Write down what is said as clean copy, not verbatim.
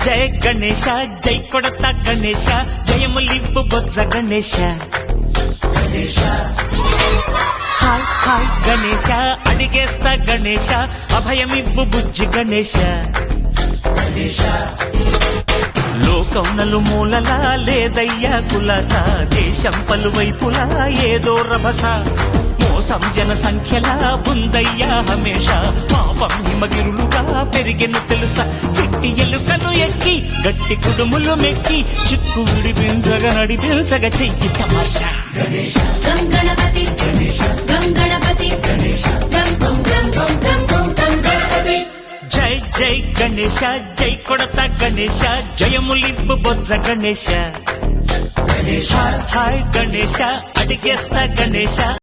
జయ గణేశ జై కొడత గణేశ జయములివ్వు బొజ్జ Ganesha hi hi Ganesha అడిగేస్తా Ganesha అభయమివ్వు బుజ్జి గణేశ లోకం నలుమూలలా లేదయ్యా కులాస దేశం పలువైపులా ఏదో రభస మోసం జన సంఖ్యలా ఉందయ్యా హమేష పాపం హిమగిరులుగా పెరిగెను తెలుసా చిట్టి ఎలుకను ఎక్కి గట్టి కుడుములు మెక్కి చిక్కు విడిపించగా నడిపించగా చెయ్యి తమాషా గణపతి గణపతి జై జై గణేశ జై కొడత గణేశ జయములివ్వు బొజ్జ గణేశ హాయ్ గణేశ అడిగేస్తా గణేశ